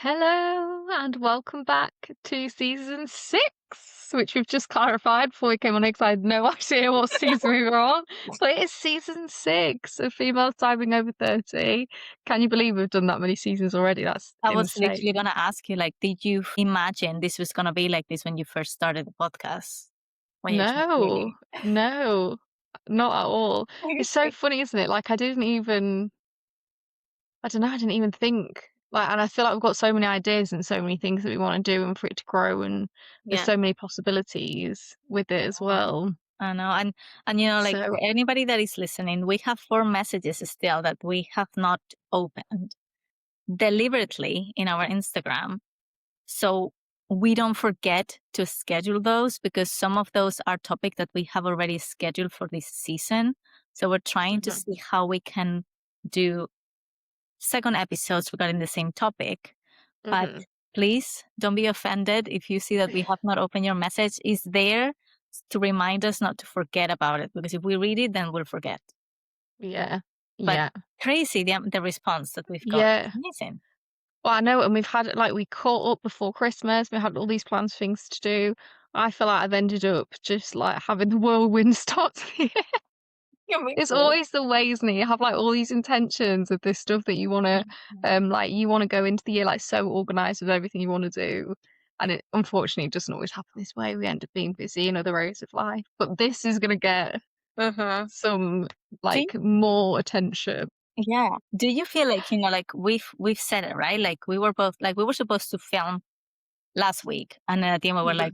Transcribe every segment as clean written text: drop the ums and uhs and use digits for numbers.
Hello and welcome back to season 6, which we've just clarified before we came on here because I had no idea what season we were on. But it is season 6 of Females Diving Over 30. Can you believe we've done that many seasons already? That's I was insane. literally going to ask you, did you imagine this was going to be like this when you first started the podcast? No, not at all. It's so funny, isn't it? Like I didn't even think. And I feel like we've got so many ideas and so many things that we want to do and for it to grow, and there's so many possibilities with it as well. I know. And for anybody that is listening, we have 4 messages still that we have not opened deliberately in our Instagram. So we don't forget to schedule those because some of those are topics that we have already scheduled for this season. So we're trying to see how we can do second episodes regarding the same topic. But please don't be offended if you see that we have not opened your message. It's there to remind us not to forget about it, because if we read it, then we'll forget. Yeah. But crazy the response that we've got. Yeah. Amazing. Well, I know, and we've had we caught up before Christmas. We had all these plans, things to do. I feel like I've ended up just having the whirlwind start to the year. It's always the way, isn't it? You have all these intentions of this stuff that you want to, you want to go into the year so organized with everything you want to do, and it unfortunately doesn't always happen this way. We end up being busy in other areas of life, but this is going to get some more attention. Yeah. Do you feel we've said it, right? We were supposed to film last week, and then at the end we were like,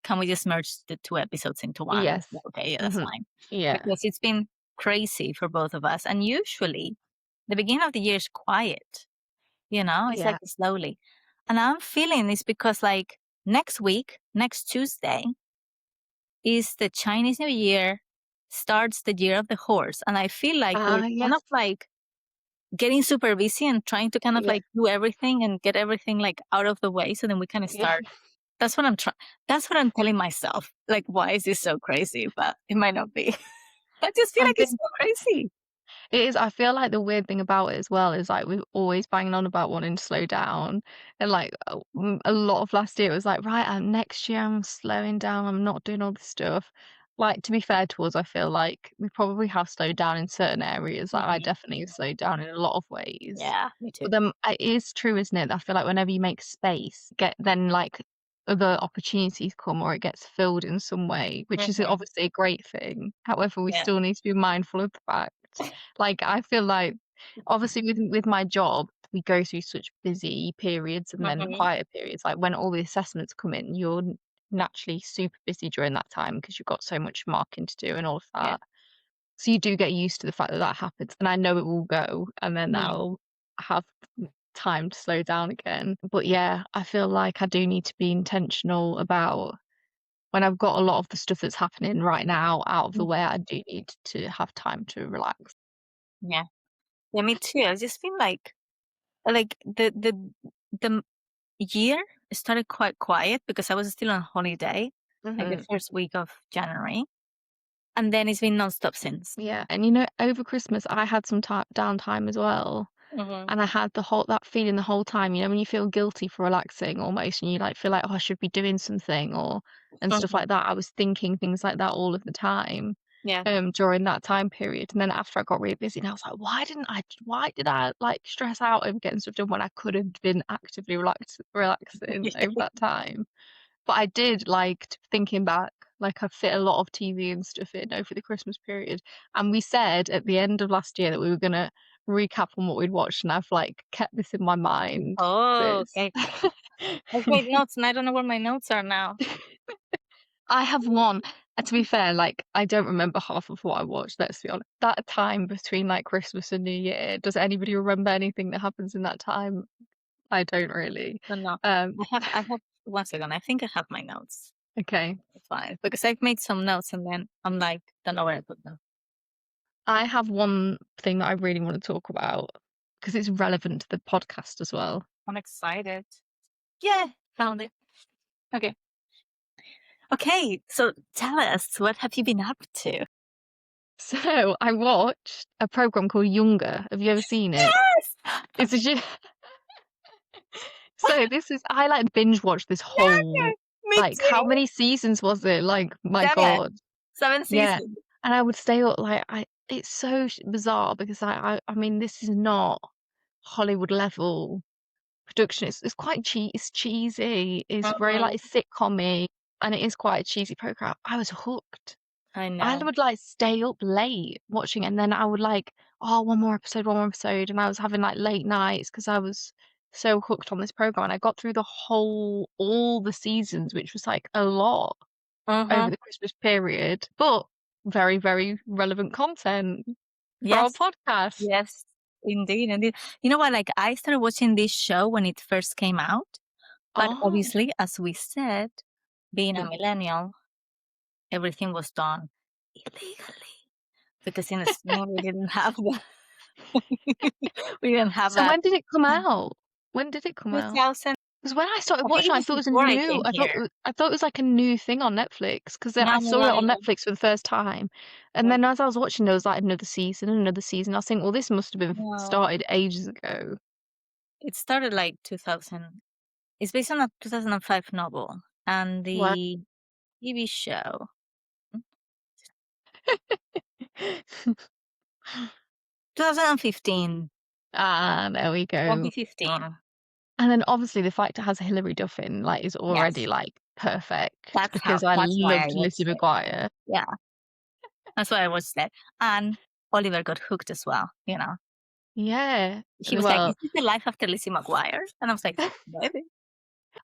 can we just merge the 2 episodes into one? Yes. Okay, yeah, that's fine. Yeah. Because it's been crazy for both of us. And usually the beginning of the year is quiet. It's slowly. And I'm feeling it's because next week, next Tuesday, is the Chinese New Year, starts the year of the horse. And I feel like we're kind of getting super busy and trying to kind of do everything and get everything out of the way so then we can start. That's what I'm trying. That's what I'm telling myself. Why is this so crazy? But it might not be. I just feel it's so crazy. It is. I feel like the weird thing about it as well is we're always banging on about wanting to slow down, and a lot of last year it was right, next year I'm slowing down. I'm not doing all this stuff. To be fair to us, I feel like we probably have slowed down in certain areas. I definitely have slowed down in a lot of ways. Yeah, me too. But then it is true, isn't it? I feel like whenever you make space, then other opportunities come or it gets filled in some way, which is obviously a great thing. However, we still need to be mindful of the fact. I feel like obviously with my job, we go through such busy periods and then quieter periods. When all the assessments come in, you're naturally super busy during that time because you've got so much marking to do and all of that. Yeah. So you do get used to the fact that happens, and I know it will go, and then I'll have time to slow down again. But yeah, I feel like I do need to be intentional about when I've got a lot of the stuff that's happening right now out of the way. I do need to have time to relax. Yeah, me too. I just feel like the year started quite quiet because I was still on holiday, the first week of January. And then it's been nonstop since. Yeah. And over Christmas, I had some downtime as well. And I had that feeling the whole time, when you feel guilty for relaxing almost, and you feel like, oh, I should be doing something and stuff like that. I was thinking things like that all of the time. Yeah. During that time period. And then after I got really busy, and I was like, why did I stress out over getting stuff done when I could have been actively relaxing over that time? But I did thinking back, I fit a lot of TV and stuff in over the Christmas period. And we said at the end of last year that we were going to recap on what we'd watched, and I've kept this in my mind. Oh, okay. I've made notes and I don't know where my notes are now. I have one. And to be fair, I don't remember half of what I watched, let's be honest. That time between Christmas and New Year, does anybody remember anything that happens in that time? I don't really. No. I have 1 second. I think I have my notes. Okay. Fine. Because I've made some notes and then I'm don't know where I put them. I have one thing that I really want to talk about because it's relevant to the podcast as well. I'm excited. Yeah, found it. Okay, so tell us, what have you been up to? So I watched a program called Younger. Have you ever seen it? Yes! It's So this is I like binge watched this Yeah, whole me like how too. many seasons was it? Like my 7. God. 7 Yeah. seasons. And I would stay up like I it's so bizarre because I mean this is not Hollywood level production. It's quite it's cheesy. It's very like Mhm. it's sitcom-y and it is quite a cheesy program. I was hooked. I I know. would like stay up late watching it, and then I would like, oh, one more episode, and I was having like late nights because I was so hooked on this program. And I got through all the seasons, which was like a lot over Mhm. the Christmas period, but very, very relevant content for our Yes. podcast. Yes. Indeed, indeed. You know what? Like, I started watching this show when it first came out, but Oh, obviously, as we said, being a mm. millennial, everything was done illegally because in Spain we didn't have that. We didn't have So that. when did it come out? When did it come out? 2000. 'Cause when I started I think watching it it, I was thought it was a before I new came here. I thought it was like a new thing on Netflix 'cause then No, I no, saw no, it on no. Netflix for the first time, and then as I was watching, there was like another season and another season. I was thinking, "Well, this must have been No. started ages ago." It started like 2000. It's based on a 2005 novel, and What? the TV show, hmm, 2015. Ah, there we go. 2015. And then obviously the fact it has Hilary Duff in, like, is already, Yes, like, perfect because I that's why I loved watched Lizzie it. McGuire. Yeah, that's why I watched it. And Oliver got hooked as well, you know? Yeah. He was like, Well "Is this the life after Lizzie McGuire?" And I was like, "Maybe."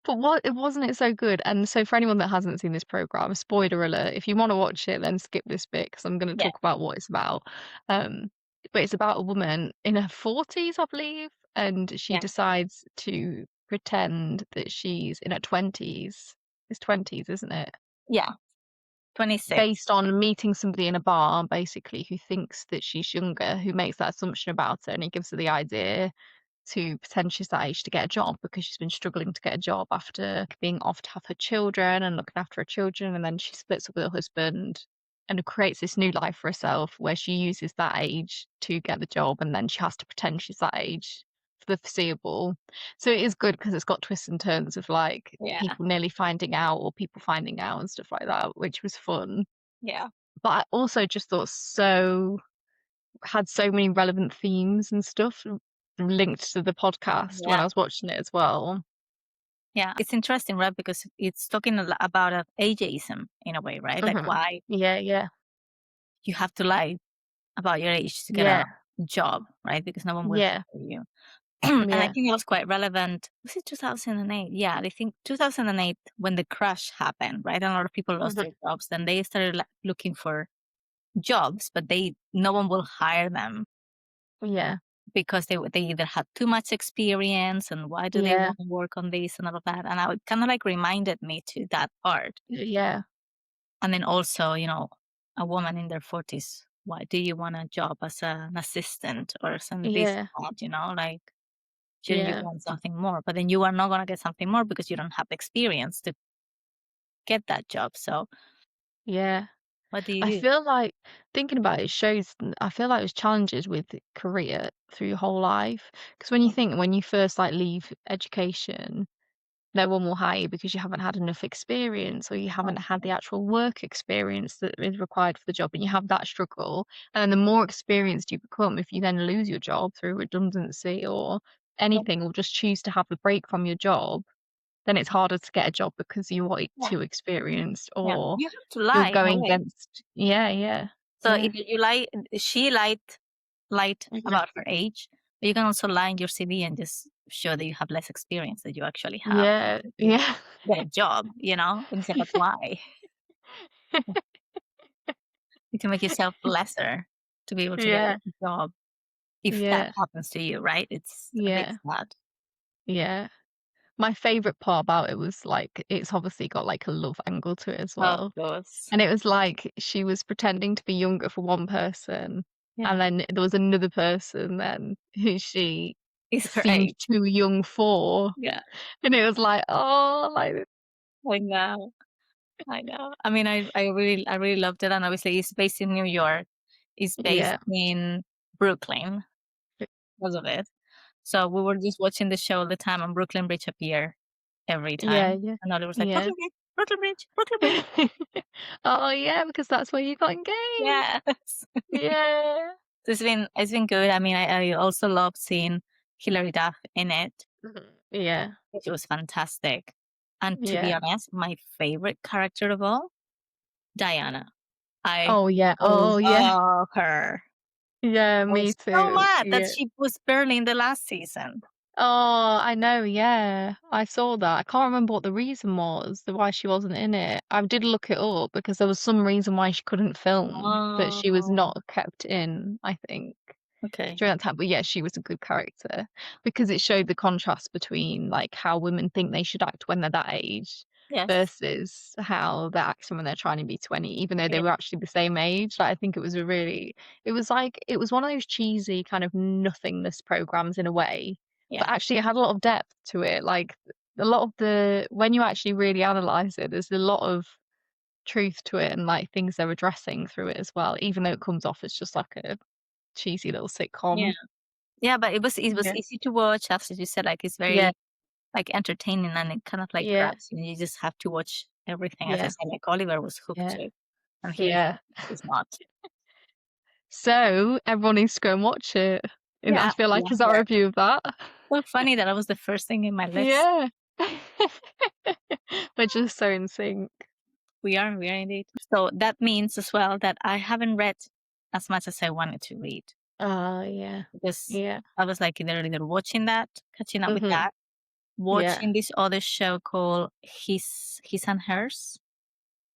but what it wasn't it so good? And so for anyone that hasn't seen this program, spoiler alert, if you wanna watch it, then skip this bit because 'cause I'm gonna Yeah, talk about what it's about. Um, but it's about a woman in her 40s, I believe, and she yeah, decides to pretend that she's in her 20s. It's 20s, isn't it? yeah, 26. Based on meeting somebody in a bar, basically, who thinks that she's younger, who makes that assumption about her, and he gives her the idea to pretend she's that age to get a job because she's been struggling to get a job after being off to have her children and looking after her children, and then she splits up with her husband and creates this new life for herself where she uses that age to get the job, and then she has to pretend she's that age for the foreseeable. So it is good because it's got twists and turns of, like, Yeah, people nearly finding out or people finding out and stuff like that, which was fun. yeah, But I also just thought had so many relevant themes and stuff linked to the podcast when yeah, I was watching it as well. yeah. It's interesting, right? Because it's talking about ageism in a way, right? Like Mhm. why Yeah, yeah. you have to lie about your age to get Yeah. a job, right? Because no one will Yeah. hire you. And I Yeah. think it was quite relevant. Was it 2008? Yeah, I think 2008 when the crash happened, right? And a lot of people lost Mhm. their jobs. Then they started looking for jobs, but no one will hire them Yeah. because they either had too much experience and why do they Yeah. want to work on this and all of that. And it kind of like reminded me to that part. Yeah. And then also, a woman in their 40s, why do you want a job as an assistant or as this, Yeah. that, like, shouldn't you Yeah. want something more? But then you are not going to get something more because you don't have the experience to get that job. So Yeah. what do you I do? feel like thinking about it shows I feel like there's challenges with career through your whole life. Because when you Mm, think when you first, like, leave education, no one will hire you because you haven't had enough experience or you haven't had the actual work experience that is required for the job and you have that struggle. And then the more experienced you become, if you then lose your job through redundancy or mm, anything, or just choose to have a break from your job, then it's harder to get a job because you are yeah, too experienced yeah. or You have to you're lie in a going way. against yeah, yeah, So yeah. if you lie, she lied Mhm. about her age, but you can also lie in your CV and just show that you have less experience that you actually have Yeah, to yeah. get a job, and say, but why? You can make yourself lesser to be able to get Yeah, a job. If that yeah, happens to you, right? It's a bit yeah, sad. yeah. My favorite part about it was, like, it's obviously got, like, a love angle to it as Of well, course. and it was like she was pretending to be younger for one person, Yeah. and then there was another person then who she It's her seemed age. too young for, Yeah. and it was like, "Oh," like I know. I know. I mean, I really loved it, and obviously it's based in New York. It's based yeah, in Brooklyn because of it. So we were just watching the show all the time, and Brooklyn Bridge appear every Yeah, time. yeah, And Ollie was like, yeah. Brooklyn Bridge, Brooklyn Bridge, Brooklyn Bridge. Oh, yeah, because that's where you got engaged. Yes. Yeah. So it's been good. I mean, I also love seeing Hilary Duff in it. Yeah, It was fantastic. And to be yeah. honest, my favorite character of all, Diana. I Oh, yeah. Oh, yeah. love her. Yeah, I me was so too. mad that Yeah. she was barely in the last season. Oh, I know, yeah. I saw that. I can't remember what the reason was, why she wasn't in it. I did look it up because there was some reason why she couldn't film, but she was Oh, not kept in, I think, okay. during that time. But yeah, she was a good character because it showed the contrast between like how women think they should act when they're that age Yes. versus how they're acting when they're trying to be 20, even though they Yeah. were actually the same age. Like, I think it was it was like, it was one of those cheesy kind of nothingness programs in a way, Yeah. but actually it had a lot of depth to it. Like a lot of when you actually really analyze it, there's a lot of truth to it and like things they're addressing through it as well, even though it comes off as just like a cheesy little Yeah. sitcom. Yeah, but it was Yeah. easy to watch, as you said, like it's Yeah. very like entertaining, and it kind of like Yeah. grabs you and you just have to watch everything. As I Yeah. said, like Oliver was hooked Yeah. to, and here Yeah. he's not. So everyone needs to go and watch it. And I Yeah, feel like yeah, is our yeah. review of that. So funny that was the first thing in my list. Yeah. We're just so in sync. We are indeed. So that means as well that I haven't read as much as I wanted to read, Oh yeah. because Yeah. I was like either watching that, catching up with Mhm. that, Yeah. watching this other show called His and Hers.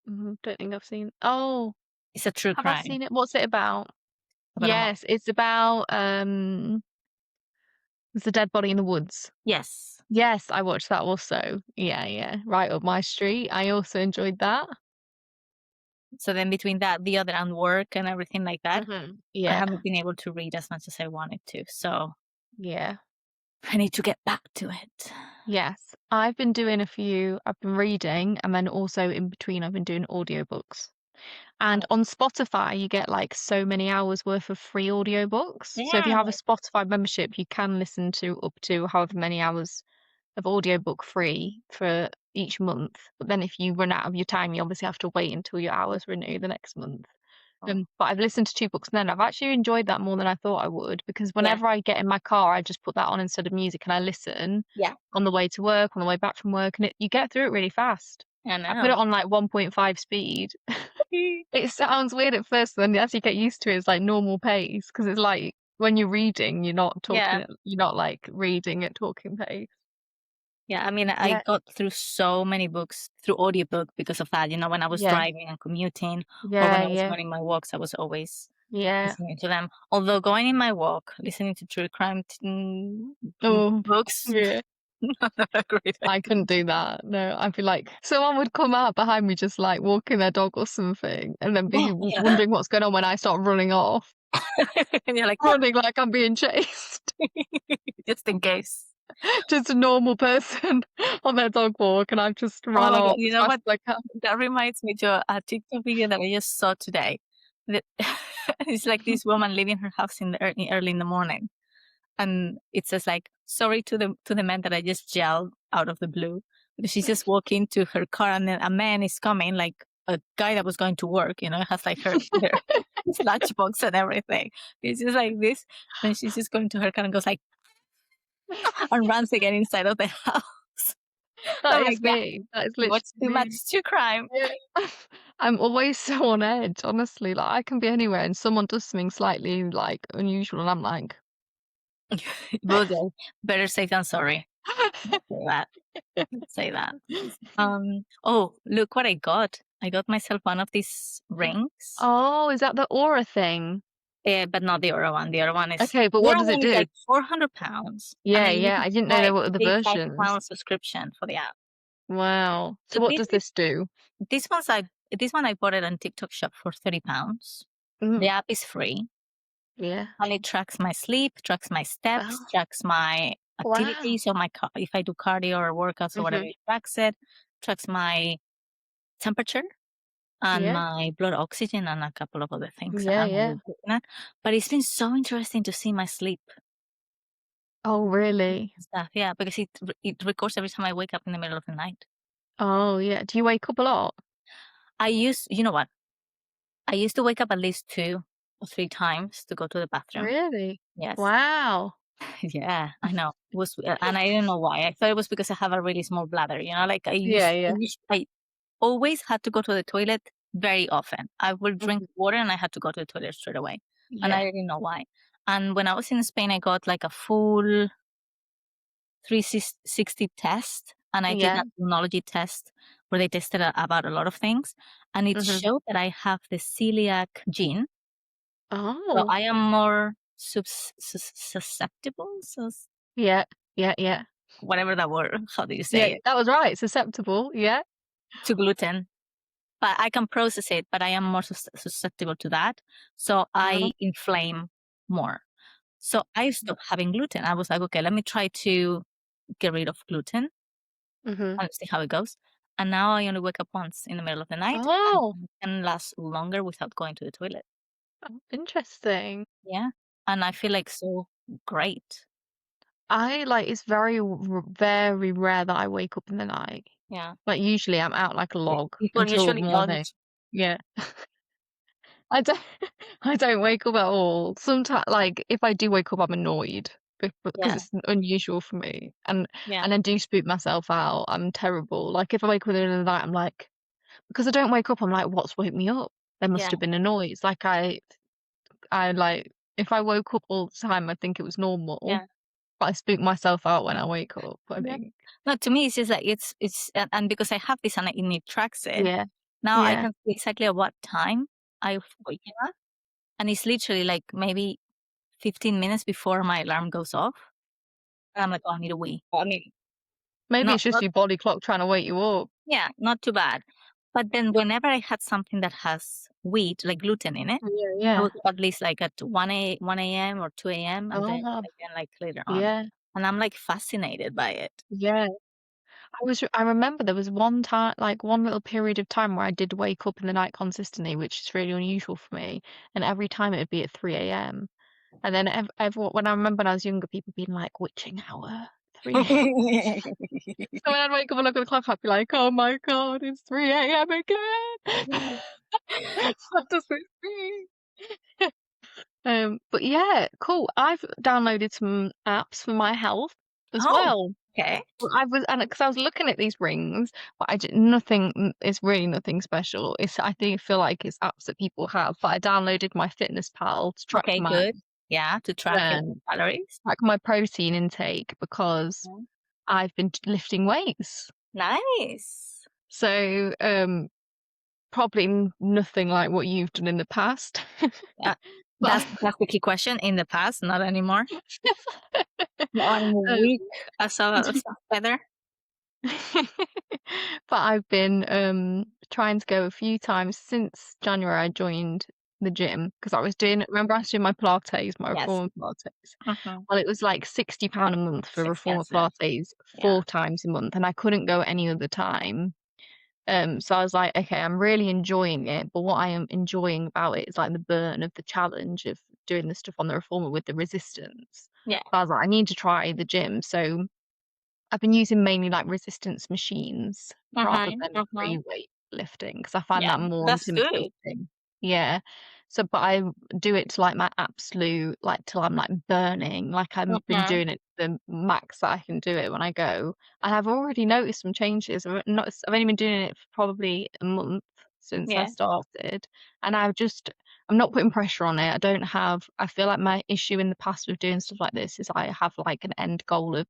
Don't think I've seen. Oh, It's a true have I crime seen it? What's it about? about a mom. Yes, it's about there's a dead body in the woods. Yes. Yes, I watched that also. Yeah, yeah. Right up my street. I also enjoyed that. So then between that, the other, and work and everything like that, I Yeah. haven't been able to read as much as I wanted to. So Yeah. I need to get back to it. Yes. I've been reading, and then also in between I've been doing audiobooks. And on Spotify, you get like so many hours worth of free audiobooks. So if you Yeah. have a Spotify membership, you can listen to up to however many hours of audiobook free for each month. But then if you run out of your time, you obviously have to wait until your hours renew the next month. Oh, But I've listened to 2 books and then I've actually enjoyed that more than I thought I would, because yeah. whenever I get in my car, I just put that on instead of music and I listen Yeah. on the way to work, on the way back from work, and you get through it really fast. I I put know. it on like 1.5 speed. It sounds weird at first, then as you get used to it, it's like normal pace because it's like when you're reading, Yeah. you're not like reading at talking pace. Yeah. I mean, I Yeah, got through so many books through audiobook because of that. When I was yeah, driving and commuting, or when yeah, I was yeah, going in my walks, I was always yeah. listening to them. Although going in my walk, listening to true crime Oh, books, yeah. not a great I couldn't do that. No, I'd be like, someone would come out behind me just like walking their dog or something, and then be idea. Yeah. wondering what's going on when I start running off, And you're like, running like I'm being chased. just in case. Just a normal person on their dog walk, and I've just Oh run my God. off You as know fast what? as I can. That reminds me to a TikTok video that I just saw today. That it's like this woman leaving her house in the early in the morning, and it says like, "Sorry to the man that I just yelled out of the blue." Because she's just walking to her car, and then a man is coming, like a guy that was going to work. Has like her his lunchbox and everything. It's just like this, and she's just going to her car and goes like, and runs again inside of the house. That I'm like, is yeah, me. That is you watch literally too much me. true crime. Yeah. I'm always so on edge, honestly. Like I can be anywhere and someone does something slightly like unusual and I'm like Will better safe than sorry. Say that. Say that. Oh, look what I got. I got myself one of these rings. Oh, is that the aura thing? But not the other one. The other one is Okay, but the what other does it one is do? like £400, and Yeah, then you yeah. can I didn't know buy there were the pay versions. £5 subscription for the app. Wow. So So what does this do? this one I bought it on TikTok Shop for £30. The Mm, app is free, yeah. and it tracks my sleep, tracks my steps, Oh, tracks my wow. activities, or if I do cardio or workouts or whatever, Hmm. it tracks it, tracks my temperature and Yeah. my blood oxygen and a couple of other things that Yeah, I'm yeah. always looking at. But it's been so interesting to see my sleep. Oh, really? Stuff, yeah, because it records every time I wake up in the middle of the night. Oh, yeah. Do you wake up a lot? You know what? I used to wake up at least 2 or 3 times to go to the bathroom. Really? Yes. Wow. Yeah, I know. It was and I didn't know why. I thought it was because I have a really small bladder, like Yeah, yeah. I always had to go to the toilet very often. I would drink Mhm. water and I had to go to the toilet straight away, and Yeah. I didn't know why. And when I was in Spain, I got like a full 360 test, and I did Yeah. an immunology test where they tested about a lot of things, and it Mhm. showed that I have the celiac gene. So Oh. I am more susceptible, Yeah. Yeah, yeah. whatever that word, how do you Yeah, say it, that was right. Susceptible. Yeah. to gluten. But I can process it, but I am more susceptible to that. So Oh. I inflame more. So I stopped having gluten. I was like, okay, let me try to get rid of gluten Mhm. and see how it goes. And now I only wake up once in the middle of the night and Oh. can last longer without going to the toilet. Oh, interesting. Yeah. And I feel like so great. It's very rare that I wake up in the night. Yeah. Like, usually I'm out like a log People until usually morning. don't. Yeah. I don't I don't wake up at all. Sometimes, like, if I do wake up, I'm annoyed because Yeah. it's unusual for me, Yeah. and I do spook myself out. I'm terrible. Like, if I wake up in the middle of the night, I'm like because I don't wake up, I'm like, "What's woke me up? There must Yeah. have been a noise." Like, like, if I woke up all the time, I'd think it was normal, Yeah. but I spook myself out when I wake up, I Yeah. think. No, to me, it's just like and because I have this and it tracks it, Yeah. now I Yeah. can see exactly at what time I've waken up. And it's literally like maybe 15 minutes before my alarm goes off. And I'm like, oh, I need a wee. I mean, Maybe not, it's just not, your body clock trying to wake you up. yeah, not too bad. But then whenever I had something that has wheat, like gluten in it, Yeah, I yeah. would at least like at 1 a.m. or 2 a.m. and then Oh, again like later on. yeah. And I'm like fascinated by it. Yeah. I remember there was one time, like one little period of time where I did wake up in the night consistently, which is really unusual for me. And every time it would be at 3 a.m. And then when I remember when I was younger, people being like, witching hour, 3 a.m. So when I'd wake up and look at the clock, I'd be like, oh my God, it's 3 a.m. again. What does this mean? But yeah, cool. I've downloaded some apps for my health as Oh, well. okay. Well, because I was looking at these rings, but nothing. It's really nothing special. I feel like it's apps that people have. But I downloaded my Fitness Pal to Okay, good. Yeah, to track your calories. track my protein intake because Mm. I've been lifting weights. Nice. So probably nothing like what you've done in the past. Uh, But that's the key question. In the past, not anymore. No, I'm um, weak as a feather. but I've been trying to go a few times since January. I joined the gym because I was doing my Pilates, my Yes. reformer Pilates. Mhm. Well, it was like £60 a month It's for reformer expensive. Pilates Yeah. 4 times a month, and I couldn't go any other time. So I was like, okay, I'm really enjoying it, but what I am enjoying about it is like the burn of the challenge of doing the stuff on the reformer with the resistance. Yeah. So I was like, I need to try the gym. So I've been using mainly like resistance machines rather Mhm. than Mhm. free weight lifting because I find Yeah. that more That's good. intimidating. Yeah. So, but I do it to like my absolute, like till I'm like burning, like I've been Mhm. doing it the max that I can do it when I go. And I've already noticed some changes. I've only been doing it for probably a month since I Yeah. started. And I'm not putting pressure on it. I feel like my issue in the past with doing stuff like this is I have like an end goal of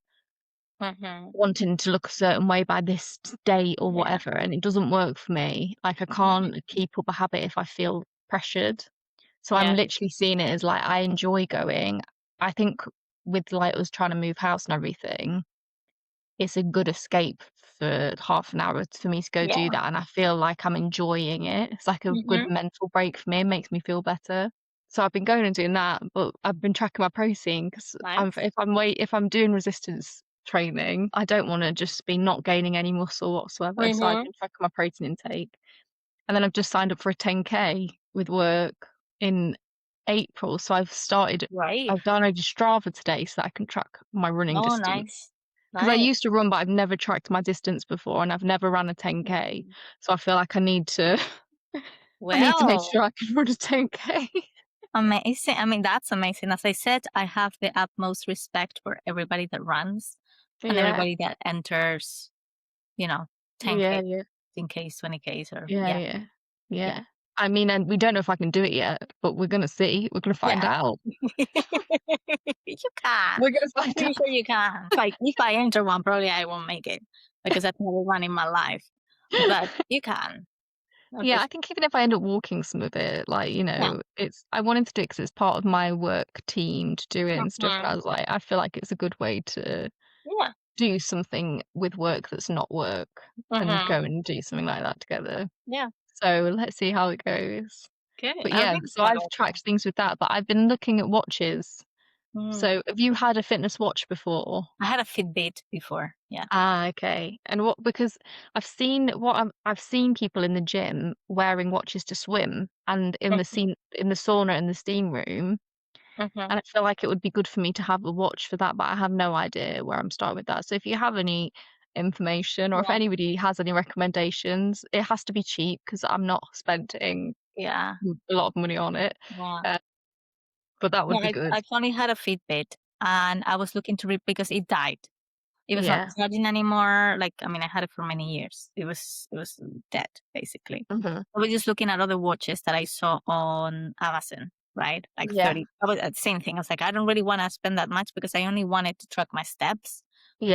Mhm. wanting to look a certain way by this date or Yeah. whatever, and it doesn't work for me. Like, I Mhm. can't keep up a habit if I feel pressured. So I'm Yeah. literally seeing it as, like, I enjoy going. I think with, like, us trying to move house and everything, it's a good escape for half an hour for me to go do Yeah. that, and I feel like I'm enjoying it. It's like a good Mhm. mental break for me, it makes me feel better. So I've been going and doing that, but I've been tracking my protein 'cause Nice. if I'm doing resistance training, I don't wanna just be not gaining any muscle whatsoever, so I've Mhm. been tracking my protein intake. And then I've just signed up for a 10K with work in April, so I've Right. downloaded Strava today so that I can track my running Oh, distance. nice. 'Cause I Nice. used to run, but I've never tracked my distance before, and I've never ran a 10K, so I feel like I need to I need to make Well, sure I can run a 10K. amazing. I mean, that's amazing. As I said, I have the utmost respect for everybody that runs and Yeah. everybody that enters, you know, 10K, Yeah, yeah. 15Ks, 20Ks, or Yeah, yeah, yeah. yeah, Yeah. I mean, and we don't know if I can do it yet, but we're gonna see. We're gonna find yeah. out. You can. We're gonna I'm find pretty out. sure you can. If I enter one, probably I won't make it because I've never run in my life. But you can. That's for Yeah, I sure. think even if I end up walking some of it, like, Yeah. it's I wanted to do it 'cause it's part of my work team to do it and stuff, and I Mhm. was like, I feel like it's a good way to Yeah. do something with work that's not work and Mhm. go and do something like that together. Yeah. So let's see how it goes. Good. But I'm yeah, really so proud I've of you. tracked things with that, but I've been looking at watches. Mm. So have you had a fitness watch before? I had a Fitbit before. Yeah. Ah, okay. And what because I've seen people in the gym wearing watches to swim and Mhm. in the sauna in the steam room, Mhm. and I feel like it would be good for me to have a watch for that, but I have no idea where I'm starting with that. So if you have any information or if Yeah. anybody has any recommendations, it has to be cheap because I'm not spending Yeah. a lot of money on it. Yeah. Uh, but that Yeah. would be good. I finally had a Fitbit and I was looking to because it died. It was not Yeah. charging anymore. Like, I mean, I had it for many years. It was dead, basically. Mhm. I was just looking at other watches that I saw on Amazon, right? Like Yeah. 30. I was the same thing. I was like, I don't really want to spend that much because I only wanted to track my steps.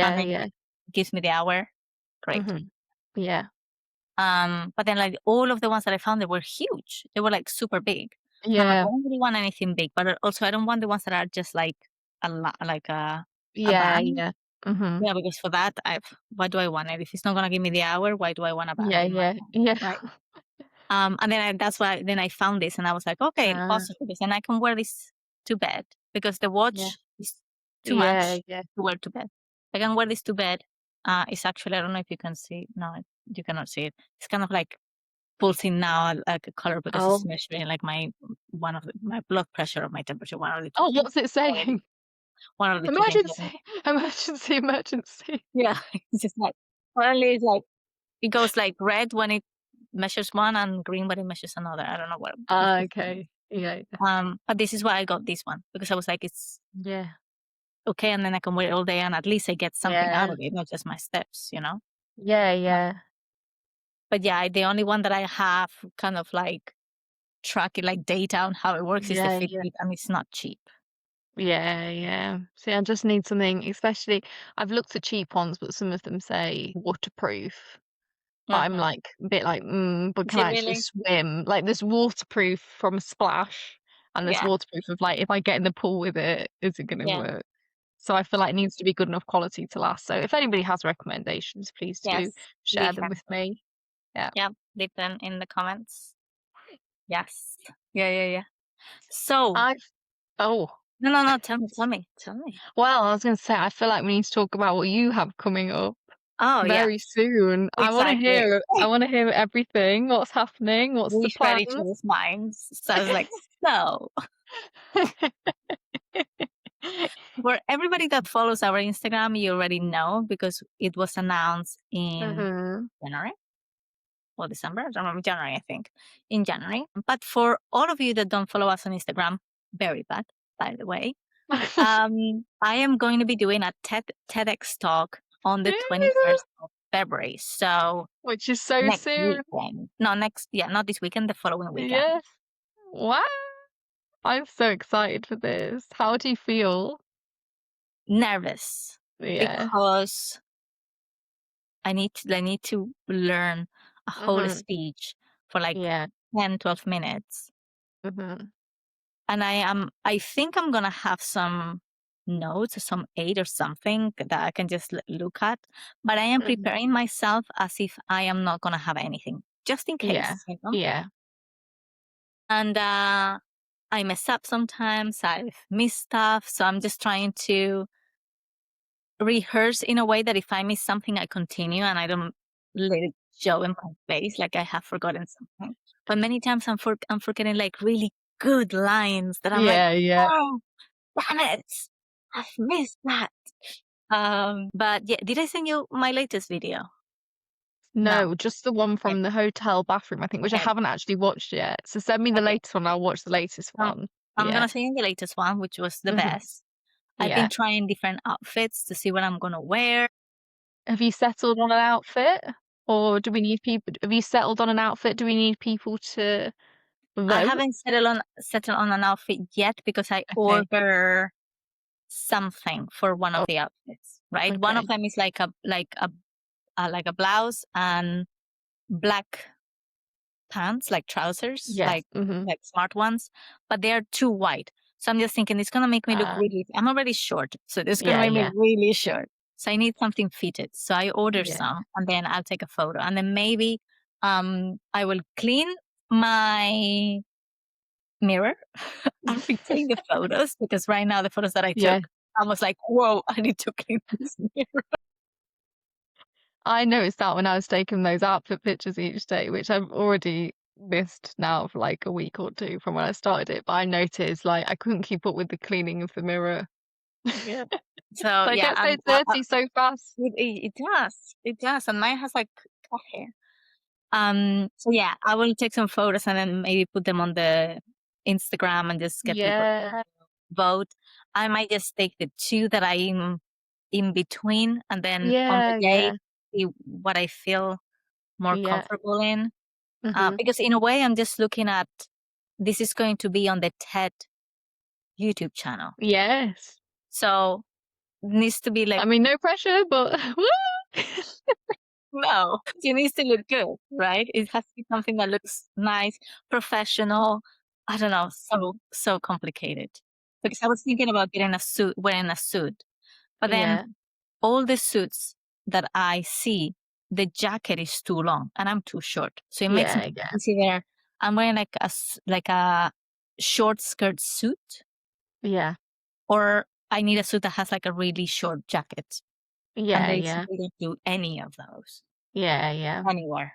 And Yeah, then yeah. it gives me the hour. Great. Mhm. Yeah. But then like all of the ones that I found, they were huge. They were like super big. And I'm like, I Yeah. don't really want anything big, but also I don't want the ones that are just like like a Yeah, band. yeah. Mhm. Yeah, because for that, why do I want it? If it's not gonna give me the hour, why do I want a band Yeah, in my yeah, hand, yeah. right? And then that's why then I found this, and I was like, okay, Ah, awesome, because then I can wear this to bed because the yeah. watch is too Yeah, much yeah. to wear to bed. I can wear this to bed. It's actually I don't know if you can see. No, you cannot see it. It's kind of like pulsing now like a color because it's Oh. measuring like my blood pressure or my temperature, one of the two Oh, things. what's it saying? One of the two things. Emergency! Emergency, emergency. Yeah, it's just like apparently it's like it goes like red when it measures one and green when it measures another. I don't know what it's Ah, different. okay. Yeah, yeah. But this is why I got this one because I was like, it's Yeah. okay, and then I can wear it all day, and at least I get something out Yeah. of it, not just my steps. Yeah, Uh, yeah. but yeah, the only one that I have kind of like tracking like data on how it works is the Yeah, yeah. Fitbit, and it's not cheap. Yeah, yeah. See, I just need something especially I've looked at cheap ones, but some of them say waterproof. But I'm Mhm. like a bit like, but Is can it I actually really? swim? Like there's waterproof from Splash and there's Yeah. waterproof of like if I get in the pool with it, is it gonna Yeah. work? So I feel like it needs to be good enough quality to last. So if anybody has recommendations, please do Yes. share Leave them them. with me. Yeah. Yeah. Leave them in the comments. Yes. Yeah. Yeah. Yeah. So I've oh, no, no, no. Tell me. Tell me. Tell me. well, I was gonna say I feel like we need to talk about what you have coming up Oh yeah. very soon. Exactly. I wanna hear everything. What's happening? What's the We shared each plans? other's minds. So I was like, so for everybody that follows our Instagram, you already know because it was announced in Mhm. January or December. I don't remember January, I think. In January. But for all of you that don't follow us on Instagram, very bad, by the way. I am going to be doing a TEDx talk on the 21st of February. So Which is so next soon. weekend. No, not this weekend, the following weekend. Yes. Wow. I'm so excited for this. How do you feel? Nervous Yeah. because I need to learn a whole Mhm. speech for like Yeah. 10, 12 minutes. Mhm. And I think I'm gonna have some notes or some aid or something that I can just look at. But I am Mhm. preparing myself as if I am not gonna have anything, just in Yeah. case. Yeah. And I mess up sometimes, I've missed stuff. So I'm just trying to rehearse in a way that if I miss something, I continue and I don't let it show in my face like I have forgotten something. But many times I'm forgetting like really good lines that I'm like, Yeah. oh, damn it, I've missed that. But yeah, did I send you my latest video? No. No, just the one Okay. from the hotel bathroom, I think, which I Okay. haven't actually watched yet. So send me the Okay. latest one, I'll watch the latest Um, one. I'm Yeah. gonna send you the latest one, which was the Mhm. best. I've Yeah. been trying different outfits to see what I'm gonna wear. Have you settled on an outfit? Or do we need people have you settled on an outfit? Do we need people to I vote? haven't settled on an outfit yet because I Okay. order something for one of Oh, the outfits, right? One of okay. them is like a blouse and black pants, like trousers, Yes. like Mhm. like smart ones, but they are too wide. So I'm just thinking it's gonna make me look Uh, really. I'm already short, so it's gonna yeah, make me yeah. really short. So I need something fitted. So I order Yeah. some, and then I'll take a photo, and then maybe I will clean my mirror and retain the photos because right now the photos that I Yeah. took, I was like, whoa, I need to clean this mirror. I noticed that when I was taking those outfit pictures each day, which I've already missed now for like a week or two from when I started it, but I noticed like I couldn't keep up with the cleaning of the mirror. Yeah. So They yeah, get so dirty so fast. it does, it does, and mine has like cat hair. So yeah, I will take some photos and then maybe put them on the Instagram and just get people Yeah. to vote. I might just take the two that I'm in between and then on the Yeah, day yeah. see what I feel more Yeah. comfortable in. Mhm. Because in a way, I'm just looking at this is going to be on the TED YouTube channel. Yes. So it needs to be like, I mean, no pressure, but woo! no, it needs to look good, right? It has to be something that looks nice, professional. I don't know, so complicated. Because I was thinking about getting a suit, wearing a suit, but then Yeah. all the suits that I see, the jacket is too long and I'm too short, so it makes it Yeah, yeah. easier. I'm wearing like like a short skirt suit, Yeah. or I need a suit that has like a really short jacket, and Yeah, they yeah. don't do any of those Yeah, yeah. anywhere.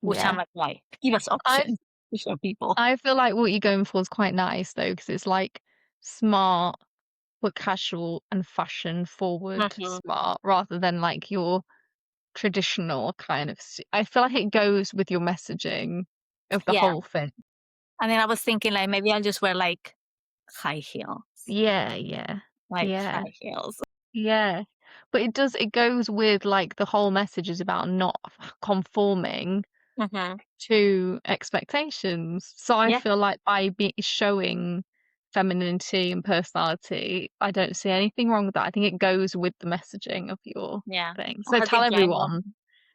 Which I'm Yeah. like, why? Give us I options to show people. I feel like what you're going for is quite nice though, because it's like smart but casual and fashion forward Mhm. smart rather than like your traditional kind of I feel like it goes with your messaging of the Yeah. whole thing. And then I was thinking like maybe I'll just wear like high heels. Yeah, yeah. Like Yeah. high heels. Yeah. But it goes with like the whole message is about not conforming Mhm. to expectations. So I Yeah. feel like by showing femininity and personality, I don't see anything wrong with that. I think it goes with the messaging of your Yeah. thing. It So has been trying.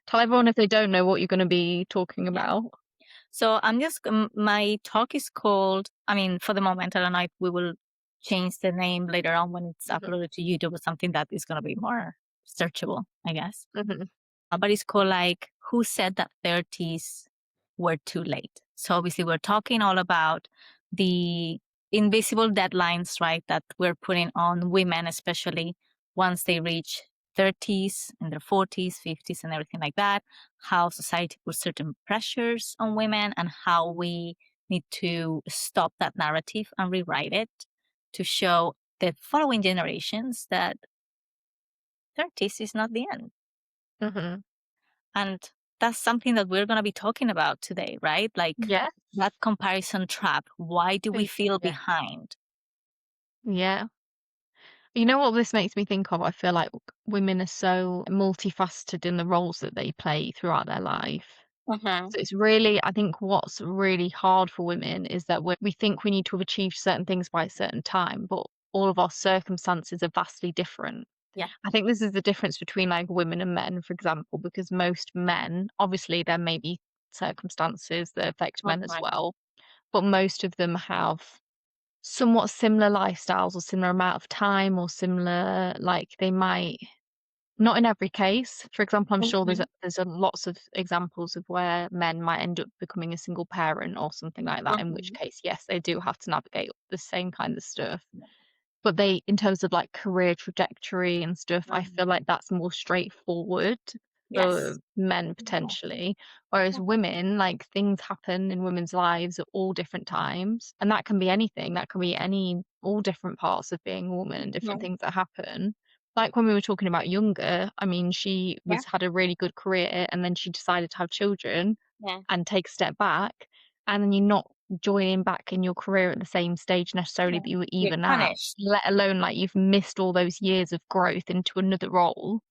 tell everyone if they don't know what you're going to be talking Yeah. about. So I'm just my talk is called. I mean, for the moment, I don't know if we will change the name later on when it's Mhm, uploaded to YouTube or something that is going to be more searchable, I guess. mhm, But it's called like Who Said That 30s Were Too Late. So obviously we're talking all about the invisible deadlines, right, that we're putting on women, especially once they reach 30s and their 40s, 50s, and everything like that, how society puts certain pressures on women and how we need to stop that narrative and rewrite it to show the following generations that 30s is not the end. mhm. And that's something that we're going to be talking about today, right? Like Yeah. that comparison trap. Why do we feel Yeah. behind? Yeah. You know what this makes me think of? I feel like women are so multifaceted in the roles that they play throughout their life. Mm-hmm. So it's really, I think what's really hard for women is that we think we need to have achieved certain things by a certain time, but all of our circumstances are vastly different. Yeah. I think this is the difference between like women and men, for example, because most men, obviously, there may be circumstances that affect men as Mm-hmm. well, but most of them have somewhat similar lifestyles or similar amount of time or similar, like they might not in every case. For example, I'm sure Mm-hmm. there's a lots of examples of where men might end up becoming a single parent or something like that, in which Mm-hmm. case, yes, they do have to navigate the same kind of stuff. But they in terms of, like, career trajectory and stuff, I feel Mm-hmm. like that's more straightforward. for Yes. men potentially. Whereas women, like things happen in women's lives at all different times. And that can be anything. That can be all different parts of being a woman, different Mhm. things that happen. Like when we were talking about younger, I mean, she Yeah. was had a really good career and then she decided to have children Yeah. and take a step back. And then you're not joining back in your career at the same stage necessarily Yeah. that you were You're even at, punished. let alone like you've missed all those years of growth into another role.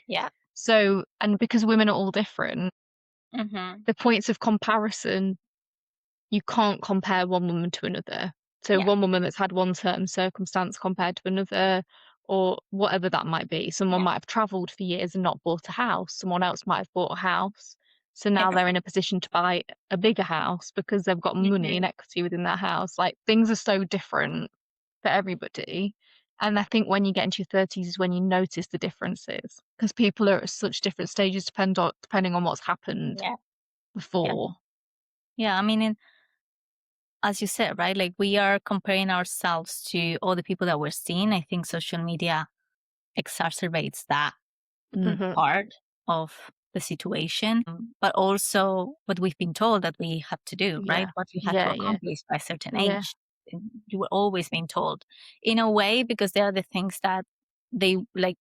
Yeah. So, and because women are all different, Mhm. the points of comparison, you can't compare one woman to another. So Yeah. one woman that's had one certain circumstance compared to another, or whatever that might be. Someone Yeah. might have traveled for years and not bought a house. Someone else might have bought a house. So now Yeah. they're in a position to buy a bigger house because they've got money and Mhm. equity within that house. Like things are so different for everybody. And I think when you get into your 30s is when you notice the differences because people are at such different stages depending on what's happened Yeah. Yeah. before. Yeah. I mean, as you said, right? Like we are comparing ourselves to all the people that we're seeing. I think social media exacerbates that Mhm. part of the situation, but also what we've been told that we have to do, right? Yeah. What you had to Yeah, yeah. accomplish by a certain Yeah. age. You were always being told in a way because they are the things that they like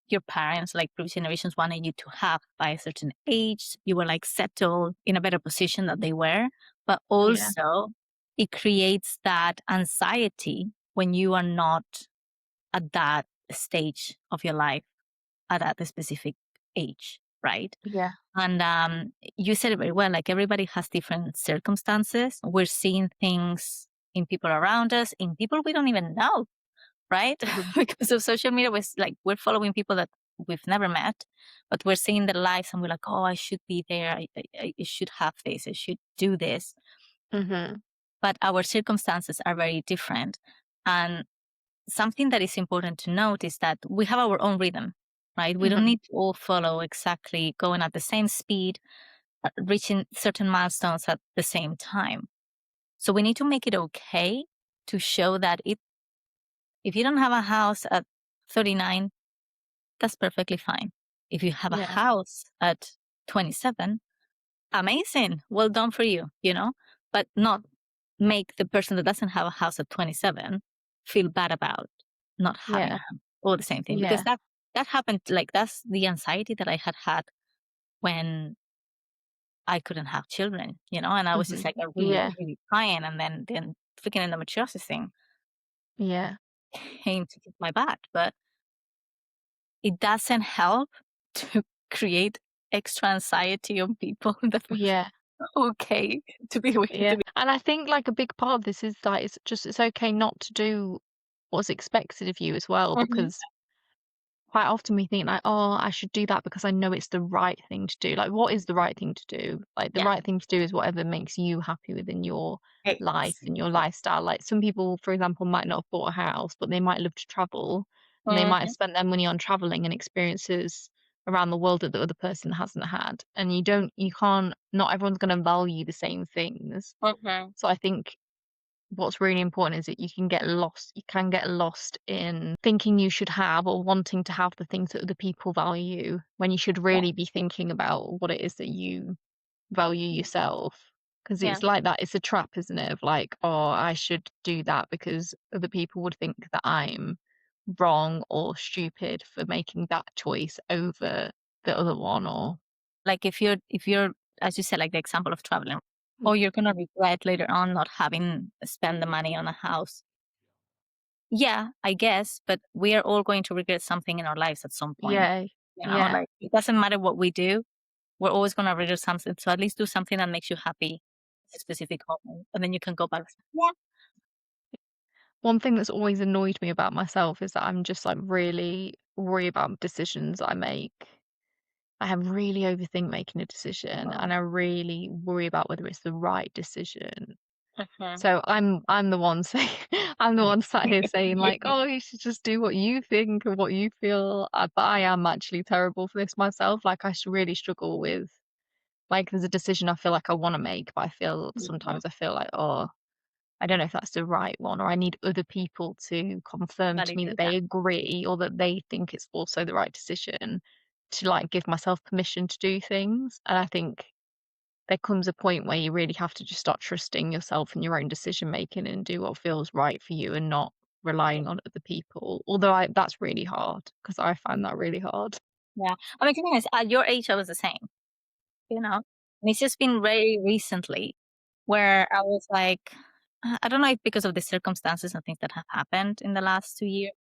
your parents, like previous generations wanted you to have by a certain age. You were like settled in a better position that they were, but Yeah. also it creates that anxiety when you are not at that stage of your life at a specific age, right? Yeah. And you said it very well. Like everybody has different circumstances. We're seeing things in people around us, in people we don't even know, right? Mhm. Because of social media, we're following people that we've never met, but we're seeing their lives, and we're like, oh, I should be there. I should have this. I should do this. Mhm. But our circumstances are very different, and something that is important to note is that we have our own rhythm, right? We don't Mhm. need to all follow exactly going at the same speed, reaching certain milestones at the same time. So we need to make it okay to show that if you don't have a house at 39, that's perfectly fine. If you have a Yeah. house at 27, amazing. Well done for you, but not make the person that doesn't have a house at 27 feel bad about not having a Yeah. house or the same thing because Yeah. that happened, like that's the anxiety that I had when I couldn't have children, and I was just Mhm. like really Yeah. really trying, and then freaking endometriosis thing Yeah. came to kick my butt, but it doesn't help to create extra anxiety on people that was Yeah. okay to be with Yeah. to be. And I think like a big part of this is that it's okay not to do what's expected of you as well Mhm. because quite often we think like, "Oh, I should do that because I know it's the right thing to do." Like, what is the right thing to do? Like, the Yeah, right thing to do is whatever makes you happy within your life and your exactly. lifestyle. Like, some people, for example, might not have bought a house, but they might love to travel, and they might have Mhm, spent their money on traveling and experiences around the world that the other person hasn't had. And you can't not everyone's gonna value the same things. mhm. So I think what's really important is that you can get lost in thinking you should have or wanting to have the things that other people value when you should Yeah, really be thinking about what it is that you value yourself. Because yeah. it's like that, it's a trap, isn't it? Of like, oh, I should do that because other people would think that I'm wrong or stupid for making that choice over the other one or Like if you're as you said, like the example of traveling, or you're gonna regret later on not having spent the money on a house. Yeah, I guess, but we are all going to regret something in our lives at some point. yeah, yeah, Like it doesn't matter what we do, we're always gonna regret something. So at least do something that makes you happy at a specific moment, and then you can go back. Yeah. one thing that's always annoyed me about myself is that I'm just like really worry about decisions I make. I have really overthink making a decision and I really worry about whether it's the right decision. Mhm. So I'm the one saying I'm the one sat here saying like, oh, you should just do what you think and what you feel. But I am actually terrible for this myself. Like I should really struggle with like there's a decision I feel like I want to make, but I feel Mhm. sometimes I feel like, oh, I don't know if that's the right one, or I need other people to confirm to me that Validate that. they agree or that they think it's also the right decision to, like, give myself permission to do things, and I think there comes a point where you really have to just start trusting yourself and your own decision making and do what feels right for you and not relying on other people. Although that's really hard because I find that really hard. Yeah. I mean, to be honest, at your age, I was the same, you know? And it's just been very recently where I was like, I don't know if because of the circumstances and things that have happened in the last 2 years,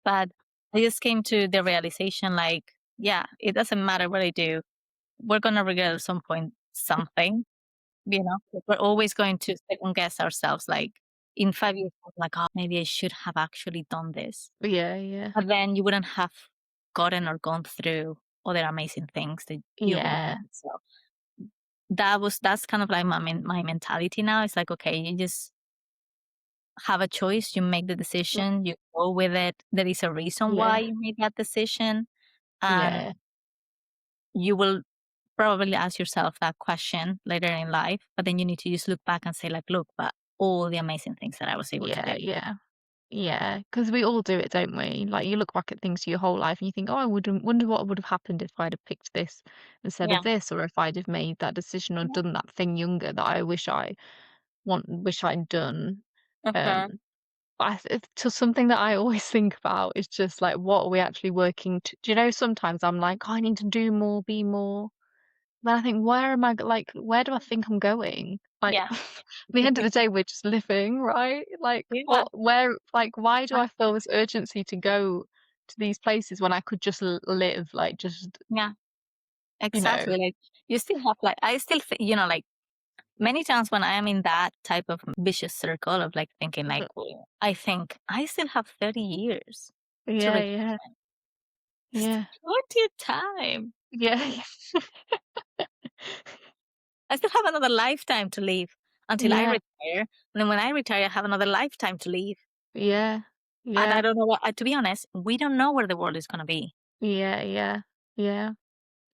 but I just came to the realization like, yeah, it doesn't matter what I do. We're going to regret at some point something, we're always going to second guess ourselves. Like in 5 years, I'm like, oh, maybe I should have actually done this. Yeah, yeah. But then you wouldn't have gotten or gone through other amazing things that you've Yeah. learned. So that's kind of like my mentality now. It's like, okay, you just have a choice, you make the Mm, decision, you go with it. There is a reason why yeah. you made that decision. And Yeah. you will probably ask yourself that question later in life, but then you need to just look back and say like, look, but all the amazing things that I was able to Yeah, do. yeah. Yeah, because we all do it, don't we? Like, you look back at things your whole life and you think, "Oh, I wouldn't wonder what would have happened if I'd have picked this instead Yeah. of this, or if I'd have made that decision or done that thing younger that I wish I'd done." Um, Uh-huh. but it's just something that I always think about is just, like, what are we actually working to do you know, sometimes I'm like, "Oh, I need to do more, be more." Then I think, where do I think I'm going? Like, Yeah. at the end of the day, we're just living, right? Like, Yeah. why do I feel Exactly. this urgency to go to these places when I could just live, like, Yeah. you know? Exactly. Like you still have like I still like many times when I am in that type of vicious circle of like thinking like, Mhm. "Oh," I think I still have 30 years to Yeah, yeah, retirement. Still yeah, plenty of time. yeah, I still have another lifetime to live until I yeah, retire. And then when I retire, I have another lifetime to live. yeah, And I yeah, don't know to be honest, we don't know where the world is going to be yeah, yeah, yeah,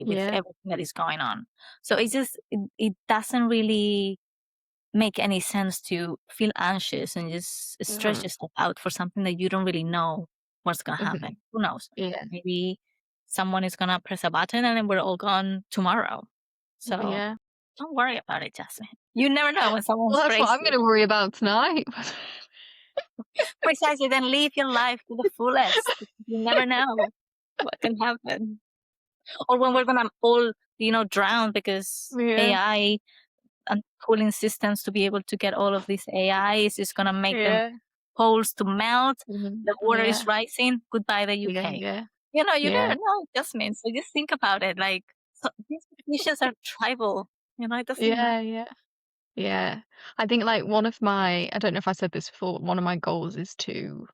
with yeah, everything that is going on. So it's just, it doesn't really make any sense to feel anxious and just stress mhm, yourself out for something that you don't really know what's going to happen. mhm, Who knows? yeah, Maybe someone is going to press a button and then we're all gone tomorrow. So yeah. don't worry about it, Jasmine. You never know when Well, someone's that's what I'm crazy. gonna worry about tonight. Precisely, then live your life to the fullest. You never know what can happen. Or when we're gonna all, drown because Yeah, AI and cooling systems to be able to get all of this AI is just gonna make them yeah, poles to melt. mhm, The water is yeah, rising. Goodbye, the yeah, UK. yeah, You yeah. never know, Jasmine. So just think about it. Like, so these decisions are tribal. It doesn't matter. Yeah, yeah, yeah. I think, like, one of my I don't know if I said this before, one of my goals is to,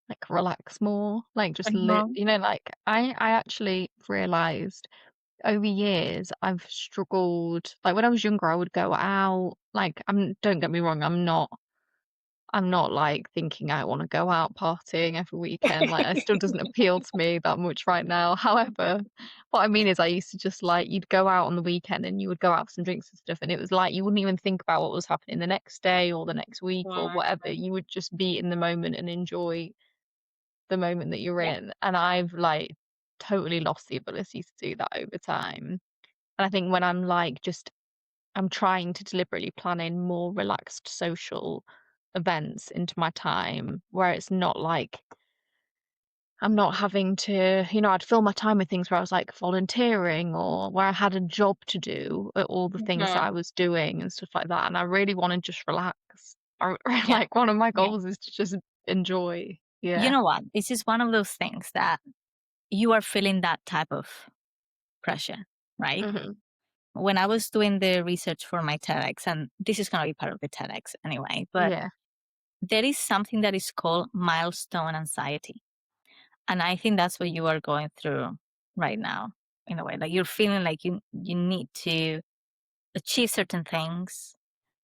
like, relax more, like, just live Mhm. like, I actually realized over years I've struggled like, when I was younger, I would go out, like, don't get me wrong, I'm not, like, thinking I wanna go out partying every weekend, like, it still doesn't appeal to me that much right now. However, what I mean is I used to just, like you'd go out on the weekend and you would go out for some drinks and stuff, and it was like you wouldn't even think about what was happening the next day or the next week or Mm, whatever. You would just be in the moment and enjoy the moment that you're yeah, in, and I've, like, totally lost the ability to do that over time. And I think when I'm, like, just I'm trying to deliberately plan in more relaxed social events into my time where it's not like I'm not having to, I'd fill my time with things where I was like volunteering or where I had a job to do at all the things that mhm, I was doing and stuff like that. And I really want to just relax. yeah, Like one of my yeah. goals is to just enjoy. You Yeah. know what? It's just one of those things that you are feeling that type of pressure, right? Hmm. When I was doing the research for my TEDx, and this is going to be part of the TEDx anyway, but Yeah. there is something that is called milestone anxiety. And I think that's what you are going through right now, in a way. Like you're feeling like you need to achieve certain things.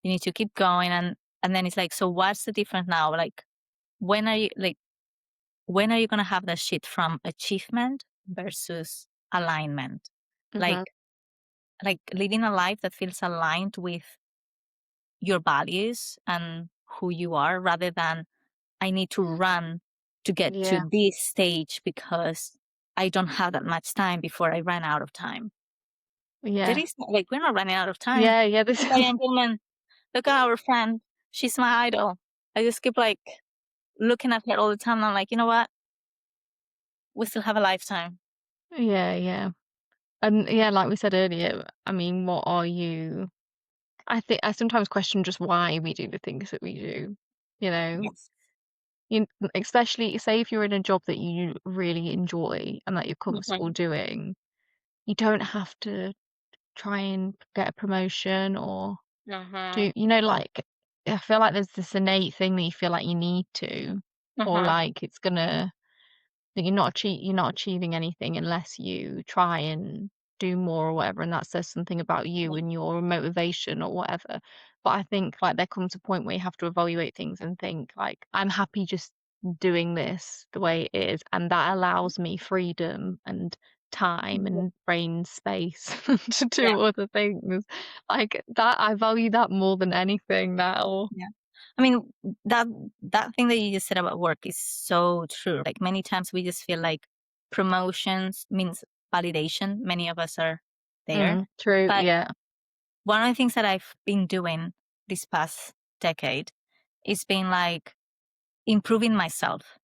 You need to keep going. And then it's like, so what's the difference now? Like, when are you, like, when are you going to have that shit from achievement versus alignment? Like, Hmm. living a life that feels aligned with your values and who you are rather than I need to run to get to Yeah. this stage because I don't have that much time before I run out of time. There Yeah. is like, we're not running out of time. Yeah, yeah, this Look at gentlemen, look at our friend. She's my idol. I just keep like looking at her all the time. And I'm like, you know what? We still have a lifetime. Yeah, yeah. And yeah, like we said earlier, I mean, what are you I think I sometimes question just why we do the things that we do, you know? Yes. You especially say if you're in a job that you really enjoy and that you're comfortable Mhm. doing, you don't have to try and get a promotion or Mhm. do like, I feel like there's this innate thing that you feel like you need to, or Mhm. like it's gonna that you're not achieving anything unless you try and do more or whatever, and that says something about you Yeah. and your motivation or whatever. But I think like there comes a point where you have to evaluate things and think like, I'm happy just doing this the way it is, and that allows me freedom and time Mhm. and brain space to Yeah. do other things. Like that, I value that more than anything now. Yeah. I mean, that that thing that you just said about work is so true. Like many times we just feel like promotions means validation. Many of us are there. True. But Yeah. one of the things that I've been doing this past decade is being like improving myself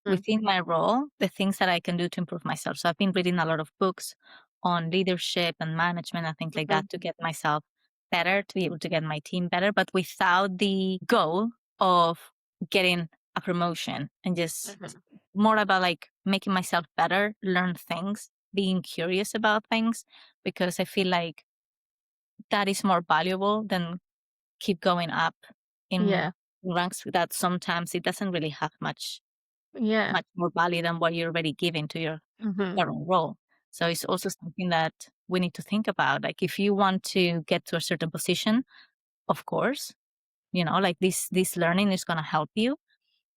Mm, within my role, the things that I can do to improve myself. So I've been reading a lot of books on leadership and management and things like mhm, that to get myself better, to be able to get my team better, but without the goal of getting a promotion and just mhm. more about like making myself better, learn things, being curious about things, because I feel like that is more valuable than keep going up in Yeah. ranks that sometimes it doesn't really have Yeah. much more value than what you're already giving to your Mhm. current role. So it's also something that we need to think about. Like if you want to get to a certain position, of course, like this learning is going to help you.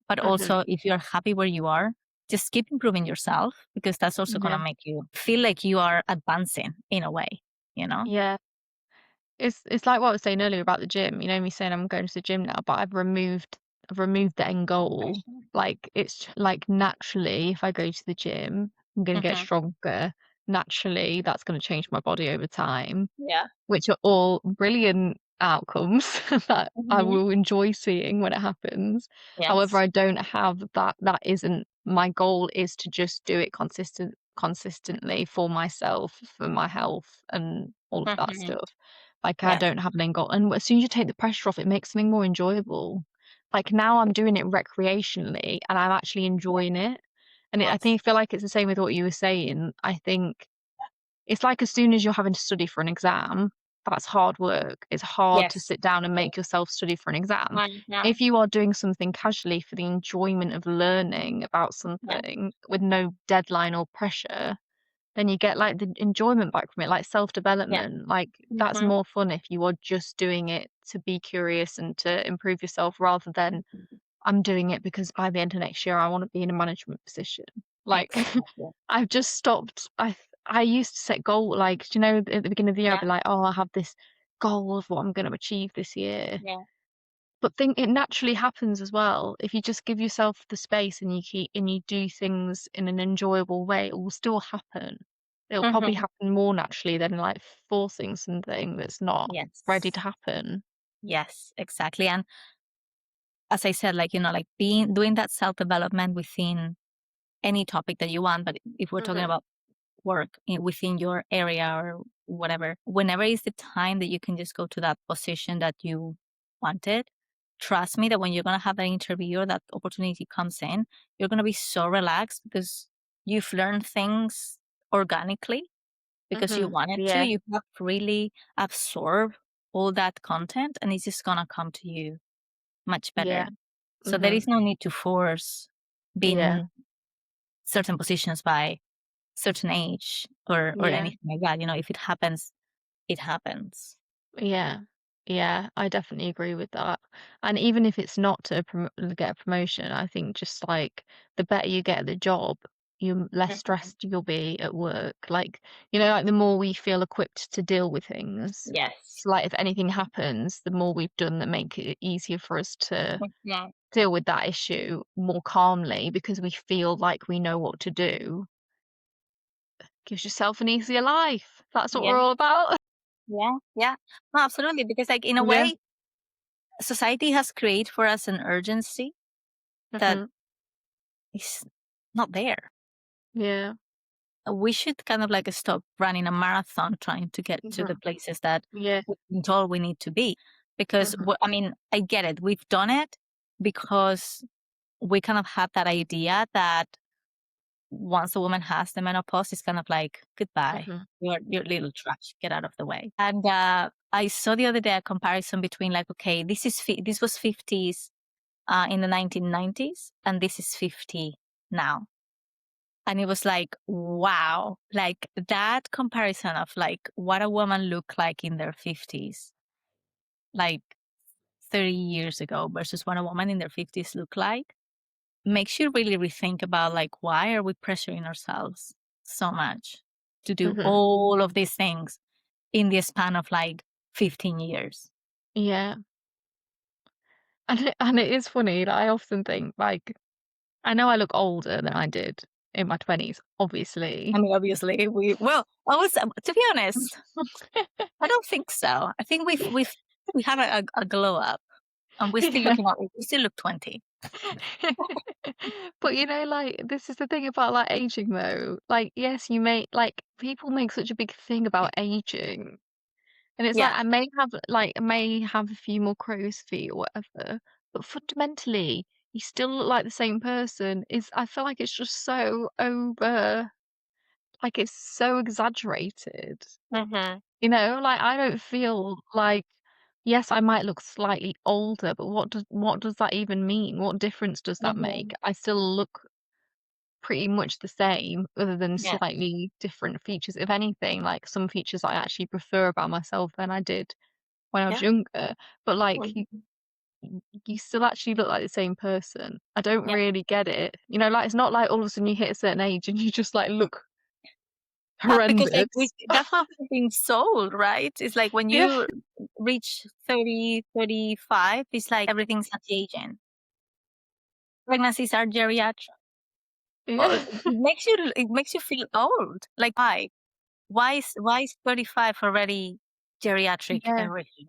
But Mhm. also if you're happy where you are, just keep improving yourself because that's also going to Yeah. make you feel like you are advancing in a way, you know? Yeah. It's like what I was saying earlier about the gym. You know me saying I'm going to the gym now, but I've removed the end goal. Like it's like naturally, if I go to the gym, I'm gonna get Hmm. stronger. Naturally, that's gonna change my body over time. Yeah. Which are all brilliant outcomes that I Hmm. will enjoy seeing when it happens. However, Yes. I don't have that isn't my goal is to just do it consistently for myself, for my health and all of that Hmm. stuff. Like I Yes. don't have an end goal. And as soon as you take the pressure off, it makes something more enjoyable. Like now I'm doing it recreationally and I'm actually Yeah. enjoying it. And I Yes. think I feel like it's the same with what you were saying. I think it's like as soon as you're having to study for an exam, that's hard work. It's hard to Yes. sit down and make yourself study for an exam. Mhm. If you are doing something casually for the enjoyment of learning about Yeah. something with no deadline or pressure, then you get like the enjoyment back from it, like Yeah. self-development. Like that's Mhm. more fun if you are just doing it to be curious and to improve yourself rather than I'm doing it because by the end of next year I want to be in a management position. Like Exactly. I've just stopped. I used to set goal like, do you know, at the beginning of the year, I'd Yeah. be like, "Oh, I have this goal of what I'm gonna achieve this year." Yeah. But think it naturally happens as well. If you just give yourself the space and you do things in an enjoyable way, it will still happen. It'll probably Mhm. happen more naturally than, like, forcing something that's not ready to Yes. happen. Yes, exactly. And as I said, like, like being doing that self-development within any topic that you want, but if we're talking Mhm, about work within your area or whatever, whenever is the time that you can just go to that position that you wanted, trust me that when you're going to have that interview or that opportunity comes in, you're going to be so relaxed because you've learned things organically because you mhm. wanted to. Yeah, You have really absorbed all that content and it's just going to come to you much better. yeah, So there mhm, is no need to force yeah, being certain positions by certain age or yeah. anything like that. If it happens, it happens. Yeah. Yeah, I definitely agree with that. And even if it's not to get a promotion, I think just like the better you get at the job, you less Mhm. stressed you'll be at work. Like, like the more we feel equipped to deal with things. Yes. So like if anything happens, the more we've done that make it easier for us to Mhm. deal with that issue more calmly because we feel like we know what to do. gives yourself an easier life. That's what Yeah. we're all about. Yeah. Yeah. No, absolutely. Because like in a Yeah. way, society has created for us an urgency that Mhm. is not there. Yeah. We should kind of like stop running a marathon trying to get to the Mhm. places that Yeah. we've been told we need to be. Because, Mhm. I mean, I get it. We've done it because we kind of had that idea that once a woman has the menopause, it's kind of like, goodbye, Mhm. you're little trash, get out of the way. And I saw the other day a comparison between like, okay, this was 50s in the 1990s, and this is 50 now. And it was like, wow, like that comparison of like what a woman looked like in their 50s, like 30 years ago versus what a woman in their 50s look like, makes you really rethink about like, why are we pressuring ourselves so much to do Mhm. all of these things in the span of like 15 years? Yeah. And it is funny, like, I often think, like, I know I look older than I did in my 20s, I obviously. mean, obviously, I was, to be honest, I don't think so. I think we have a glow up, and Yeah. we still look 20. But, like, this is the thing about, like, aging, though. Like, yes, you may like, people make such a big thing about aging, and it's like, Yeah. I may have a few more crow's feet or whatever, but fundamentally, you still look like the same person. I feel like it's just so it's so exaggerated. Hmm. Like, I don't feel like yes, I might look slightly older, but what does that even mean? What difference does that make? Hmm. I still look pretty much the same other than Yeah. slightly different features. If anything, like, some features I actually prefer about myself than I did when I was Yeah. younger, but, like, Mhm. you still actually look like the same person. I don't Yeah. really get it. Like, it's not like all of a sudden you hit a certain age and you just, like, look Because like horrendous. that's what we've been sold, right? It's like when Yeah, you reach 30, 35, it's like everything's anti-aging. Pregnancies are geriatric. Well, yeah, it makes you feel old. Like why? Why is 35 already geriatric yeah. everything?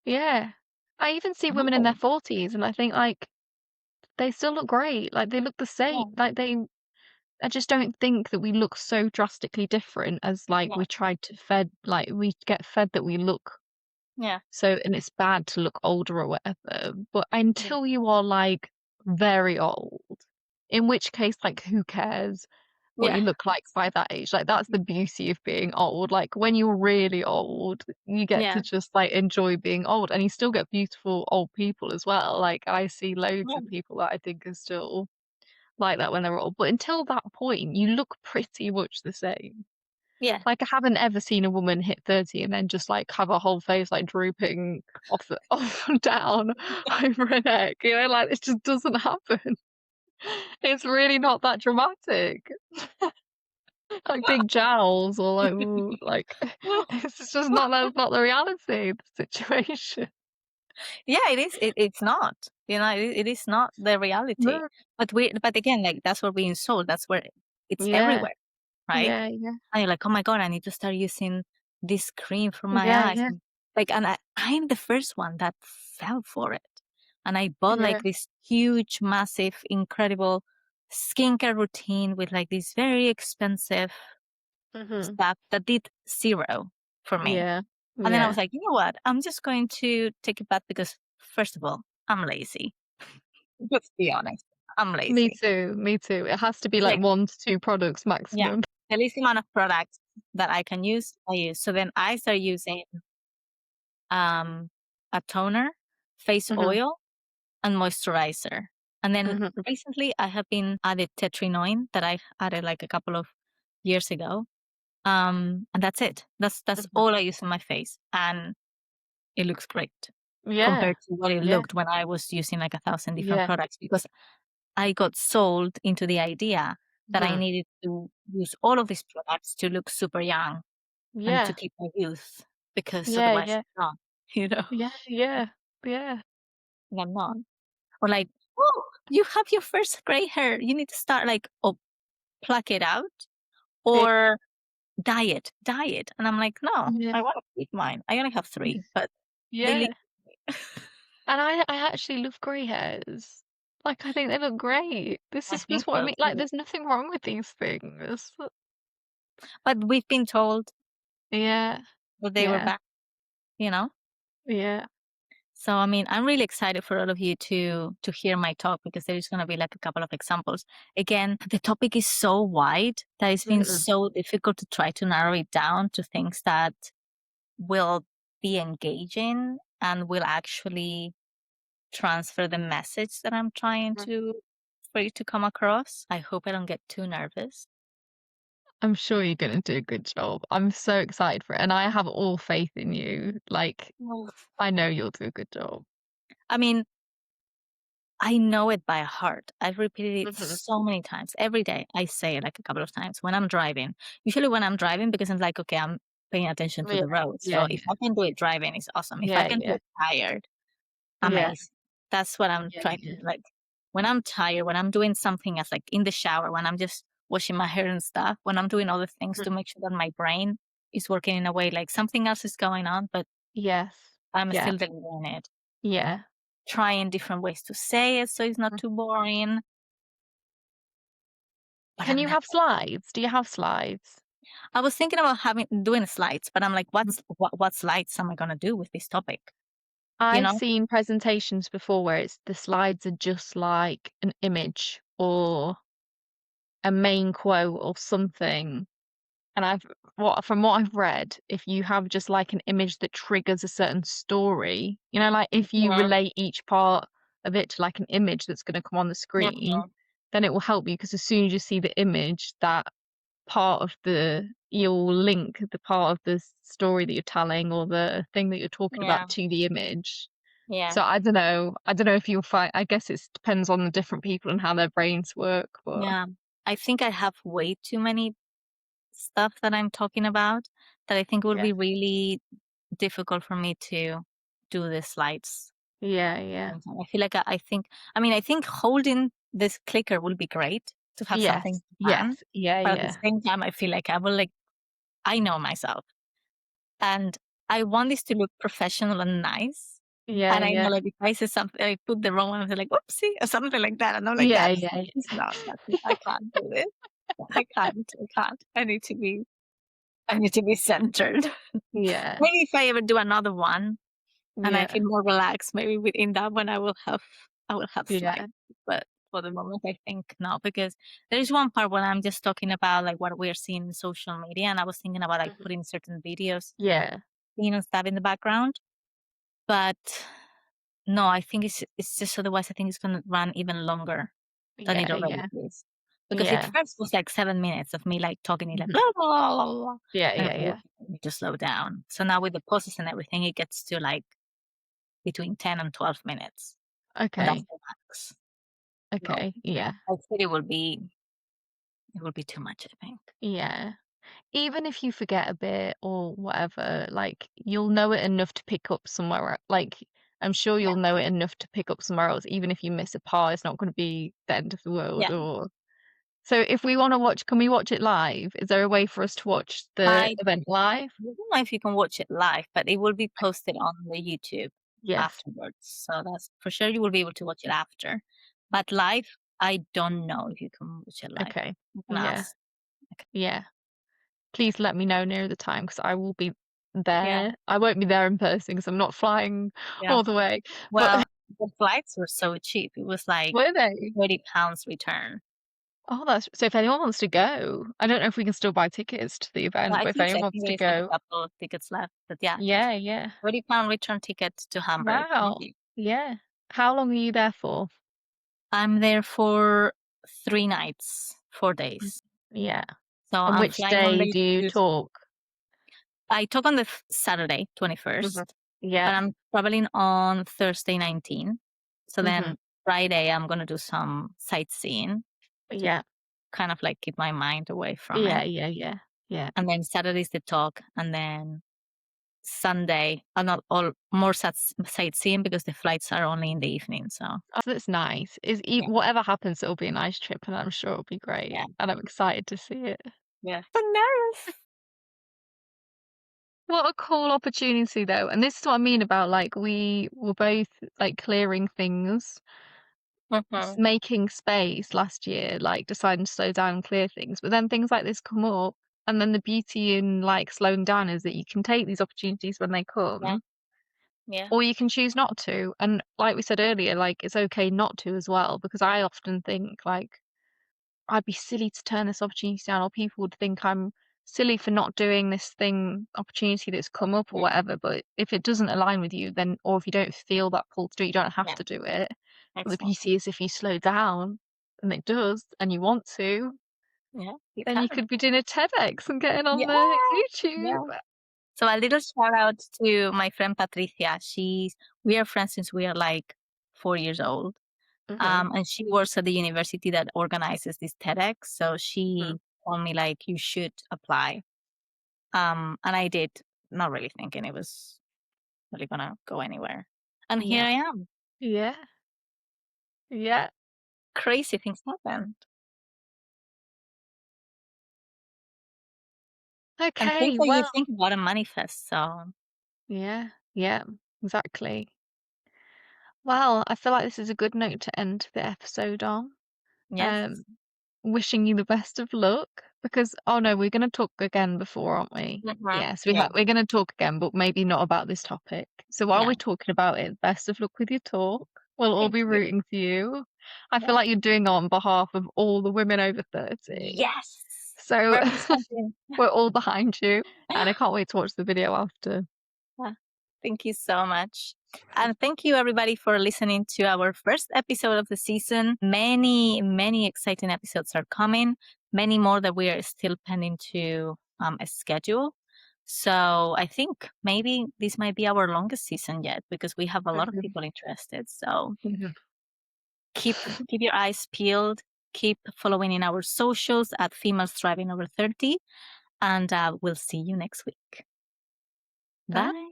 Yeah. I even see women in their No. 40s and I think, like, they still look great, like, they look the same, Yeah. like, I just don't think that we look so drastically different as, like, Yeah. we get fed that we look Yeah. so and it's bad to look older or whatever, but Yeah. until you are, like, very old, in which case, like, who cares what Yeah. you look like by that age? Like, that's the beauty of being old. Like, when you're really old, you get to Yeah. just, like, enjoy being old, and you still get beautiful old people as well. Like, I see loads Yeah. of people that I think are still like that when they're old, but until that point, you look pretty much the same. Yeah. Like, I haven't ever seen a woman hit 30 and then just, like, have her whole face, like, drooping off the off and down over her neck, like, it just doesn't happen. It's really not that dramatic. Like, big jowls or, like, ooh, like, it's just not that's not the reality of the situation. Yeah, it is. It's not. It is not the reality. No. But again, like that's what we're being sold. That's where it's Yeah. everywhere, right? Yeah, yeah. And you're like, oh my god, I need to start using this cream for my Yeah, eyes. yeah, And I'm the first one that fell for it, and I bought yeah. like this huge, massive, incredible skincare routine with like this very expensive Mhm. stuff that did zero for me. Yeah. And then I was Yeah. like, you know what? I'm just going to take it back because, first of all, I'm lazy. Let's be honest. I'm Me lazy. too, me too. It has to be, It's like, like, 1 to 2 products yeah, maximum. the least amount of products that I can use, I use. So then I start using um, a toner, face Mhm. oil, and moisturizer. And then Mhm. recently I have been added tetrinoin that I added like a couple of years ago. And that's it. That's Mhm. all I use on my face. And it looks great Yeah. compared to what it Yeah. looked when I was using like 1,000 different Yeah. products because I got sold into the idea that I Mhm. needed to use all of these products to look super young and to Yeah. keep my youth because Yeah, otherwise yeah. I'm not, you know, Yeah, yeah. Yeah. and I'm not. Or like, oh, you have your first gray hair. You need to start like, oh, pluck it out. Yeah. Or diet, diet. And I'm like, no, Yeah. I want to keep mine. I only have 3, but they leave Yeah. And I actually love grey hairs. Like, I think they look great. This I is think just what I so mean, like, too. there's nothing wrong with these things. But we've been told Yeah. that they were Yeah. bad, you know? Yeah. So, I mean, I'm really excited for all of you to hear my talk because there's going to be like a couple of examples. Again, the topic is so wide that it's been Mm-mm. so difficult to try to narrow it down to things that will be engaging and will actually transfer the message that I'm trying Mhm. to for you to come across. I hope I don't get too nervous. I'm sure you're gonna do a good job. I'm so excited for it, and I have all faith in you. Like, Well, I know you'll do a good job. I mean, I know it by heart. I've repeated it Mhm. so many times. Every day I say it like a couple of times when I'm driving. Usually when I'm driving because I'm like, okay, I'm paying attention to Yeah. the road. Yeah, So if yeah. I can do it driving, it's awesome. If I Yeah, can do yeah. it tired, Yeah. amazing. That's what I'm Yeah, trying to yeah. do. Like when I'm tired, when I'm doing something else, like in the shower, when I'm just washing my hair and stuff, when I'm doing other things Mhm. to make sure that my brain is working in a way like something else is going on, but Yes. I'm Yeah. still delivering it. Yeah. Trying different ways to say it so it's not Mhm. too boring. But Can I'm you never have slides? Do you have slides? I was thinking about doing slides, but I'm like, Mhm. what slides am I gonna do with this topic? You I've know? seen presentations before where it's the slides are just like an image or a main quote or something. And from what I've read, if you have just like an image that triggers a certain story, like if you Mhm, relate each part of it to like an image that's going to come on the screen, mhm. then it will help you because as soon as you see the image, that part of you'll link the part of the story that you're telling or the thing that you're talking Yeah, about to the image. yeah, So I don't know. I don't know if you'll find, I guess it depends on the different people and how their brains work, but yeah. I think I have way too many stuff that I'm talking about that I think will yeah. be really difficult for me to do the slides. Yeah, yeah. I feel like I think holding this clicker will be great to have something Yes, to plan, yes. Yeah, but at the yeah. same time, I feel like I know myself. And I want this to look professional and nice. Yeah, And I know, yeah. like, if I say something, I put the wrong one, I'm like, "Whoopsie," or something like that, and I'm like, Yeah, "That's yeah, it's not that's it. I can't do this. I can't. I need to be centered." yeah. Maybe if I ever do another one and I Yeah, feel more relaxed, maybe within that one I will have yeah. slides. But for the moment, I think no, because there is one part where I'm just talking about, like, what we're seeing in social media, and I was thinking about, like, Mhm. putting certain videos, Yeah, and stuff in the background. But no, I think it's just otherwise I think it's gonna run even longer than it yeah, already yeah, is. Because it yeah. first was like 7 minutes of me like talking it like Mhm. blah, blah, blah, blah, blah. Yeah, And yeah, I yeah. need to slow down. So now with the pauses and everything, it gets to like between 10 and 12 minutes. And that's Okay, the max. No, okay. Yeah, I think it will be too much, I think. yeah. Even if you forget a bit or whatever, like, you'll know it enough to pick up somewhere like, I'm sure Yeah. you'll know it enough to pick up somewhere else, even if you miss a part, it's not gonna be the end of the world Yeah. or so if we wanna watch can we watch it live? Is there a way for us to watch the I event live? don't know if you can watch it live, but it will be posted on the YouTube Yes. afterwards. So that's for sure you will be able to watch it after. But live, I don't know if you can watch it live. Okay. You can Yeah, ask. yeah. Please let me know near the time because I will be Yeah, there. I won't be there in person because 'cause I'm not flying yeah. all the way, but Well, the flights were so cheap. It was like were they? £30 return. Oh, that's so if anyone wants to go, I don't know if we can still buy tickets to the Yeah, event, I but if think so. anyone I wants think to there's like go a couple of tickets left. But yeah, yeah, yeah. £30 return ticket to Hamburg. Wow. Yeah. How long are you there for? I'm there for 3 nights, four Mm. days. Yeah. So And I'm which flying day Monday do you to talk? I talk on the Saturday, Mhm. 21st, Yeah. but I'm traveling on Thursday, 19. So Mhm. then Friday, I'm going to do some sightseeing to Yeah. kind of like keep my mind away from Yeah, it. yeah, yeah. Yeah. And then Saturday's the talk. And then Sunday, I'm not all more sightseeing because the flights are only in the evening. So Oh, that's nice. yeah, Whatever happens, it'll be a nice trip, and I'm sure it'll be great, yeah, and I'm excited to see it. yeah. So nervous. What a cool opportunity though. And this is what I mean about like we were both like clearing things, making space last year, like deciding to slow down and clear things. But then things like this come up. And then the beauty in like slowing down is that you can take these opportunities when they Yeah. come, Yeah. or you can choose not to. And like we said earlier, like it's okay not to as well, because I often think like I'd be silly to turn this opportunity down, or people would think I'm silly for not doing this opportunity that's come up or Mhm. whatever. But if it doesn't align with you, then, or if you don't feel that pull to do it, you don't have Yeah. to do it. But the Exactly. beauty is if you slow down, and it does, and you want to, Yeah. You then you can. could be doing a TEDx and getting on Yeah. the Yeah. YouTube. So a little shout out to my friend Patricia. We are friends since we are like 4 years old. Hmm. And she works at the university that organizes this TEDx. So Hmm. she told me like you should apply. And I did, not really thinking it was really gonna go anywhere. And here Yeah. I am. Yeah. Yeah. Crazy things happen. And things Okay. that you Well, think about and manifest. So yeah. Yeah. Exactly. Well, I feel like this is a good note to end the episode on. yes. Um, Wishing you the best of luck because oh no, we're going to talk again before, aren't we? Yes, Yeah. we're going to talk again, but maybe not about this topic. So while Yeah. we're talking about it, best of luck with your talk. We'll all Thank be you. rooting for you. I feel Yeah. like you're doing it on behalf of all the women over 30. Yes. So Representing. we're all behind you, and I can't wait to watch the video after. Ah, thank you so much. And thank you, everybody, for listening to our first episode of the season. Many, many exciting episodes are coming, many more that we are still pending to schedule. So I think maybe this might be our longest season yet because we have a lot of people interested. So keep your eyes peeled. Keep following in our socials at Females Thriving Over 30. And we'll see you next week. Bye.